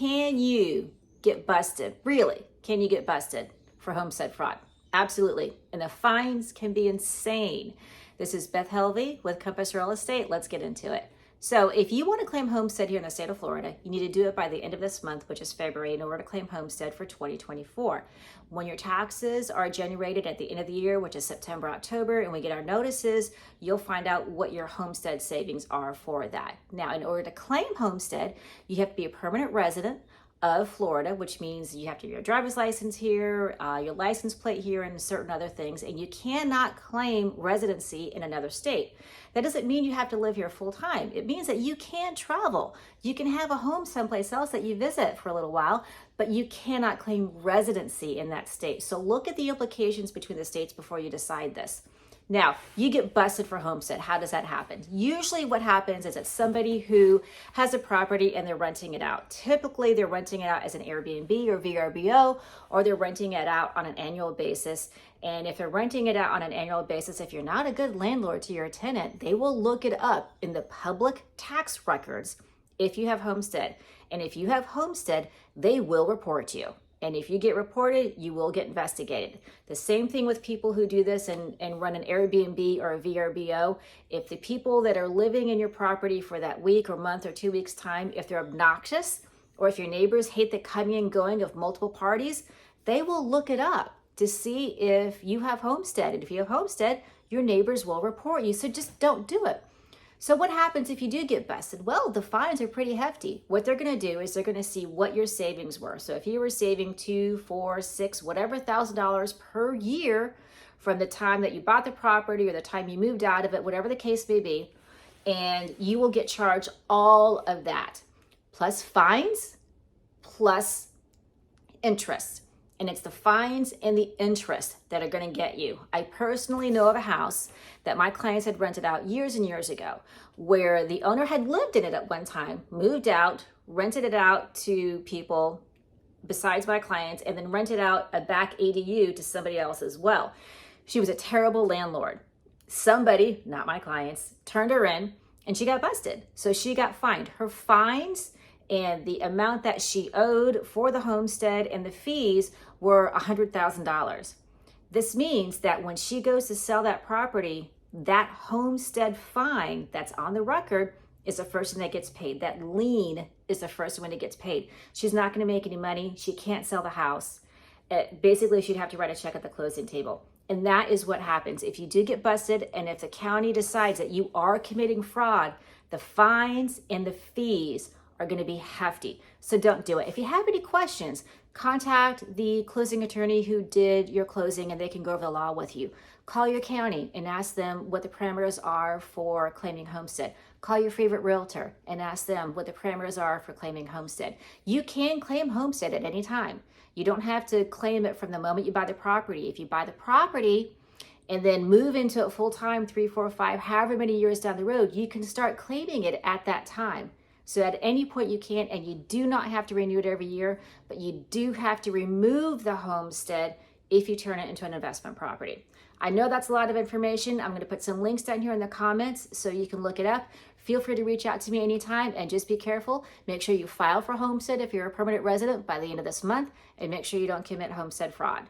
can you get busted? Really, can you get busted for homestead fraud? Absolutely. And the fines can be insane. This is Beth Helvey with Compass Real Estate. Let's get into it. So if you want to claim homestead here in the state of Florida, you need to do it by the end of this month, which is February, in order to claim homestead for 2024. When your taxes are generated at the end of the year, which is September, October, and we get our notices, you'll find out what your homestead savings are for that. Now, in order to claim homestead, you have to be a permanent resident of Florida, which means you have to have your driver's license here, your license plate here, and certain other things, and you cannot claim residency in another state. That doesn't mean you have to live here full time. It means that you can travel. You can have a home someplace else that you visit for a little while, but you cannot claim residency in that state. So look at the implications between the states before you decide this. Now, you get busted for homestead. How does that happen? Usually what happens is it's somebody who has a property and they're renting it out. Typically, they're renting it out as an Airbnb or VRBO, or they're renting it out on an annual basis. And if they're renting it out on an annual basis, if you're not a good landlord to your tenant, they will look it up in the public tax records if you have homestead. And if you have homestead, they will report you. And if you get reported, you will get investigated. The same thing with people who do this and run an Airbnb or a VRBO. If the people that are living in your property for that week or month or 2 weeks time, if they're obnoxious, or if your neighbors hate the coming and going of multiple parties, they will look it up to see if you have homestead. And if you have homestead, your neighbors will report you. So just don't do it. So what happens if you do get busted? Well, the fines are pretty hefty. What they're going to do is they're going to see what your savings were. So if you were saving $2, $4, $6, whatever $1,000 per year from the time that you bought the property or the time you moved out of it, whatever the case may be, and you will get charged all of that, plus fines, plus interest. And it's the fines and the interest that are going to get you. I personally know of a house that my clients had rented out years and years ago, where the owner had lived in it at one time, moved out, rented it out to people besides my clients, and then rented out a back ADU to somebody else as well. She was a terrible landlord. Somebody, not my clients, turned her in and she got busted. So she got fined. Her fines and the amount that she owed for the homestead and the fees were $100,000. This means that when she goes to sell that property, that homestead fine that's on the record is the first one that gets paid. That lien is the first one that gets paid. She's not going to make any money. She can't sell the house. Basically, she'd have to write a check at the closing table. And that is what happens. If you do get busted and if the county decides that you are committing fraud, the fines and the fees are going to be hefty. So don't do it. If you have any questions, contact the closing attorney who did your closing and they can go over the law with you. Call your county and ask them what the parameters are for claiming homestead. Call your favorite realtor and ask them what the parameters are for claiming homestead. You can claim homestead at any time. You don't have to claim it from the moment you buy the property. If you buy the property and then move into it full time, 3, 4, 5, however many years down the road, you can start claiming it at that time. So at any point you can, and you do not have to renew it every year, but you do have to remove the homestead if you turn it into an investment property. I know that's a lot of information. I'm going to put some links down here in the comments so you can look it up. Feel free to reach out to me anytime, and just be careful. Make sure you file for homestead if you're a permanent resident by the end of this month, and make sure you don't commit homestead fraud.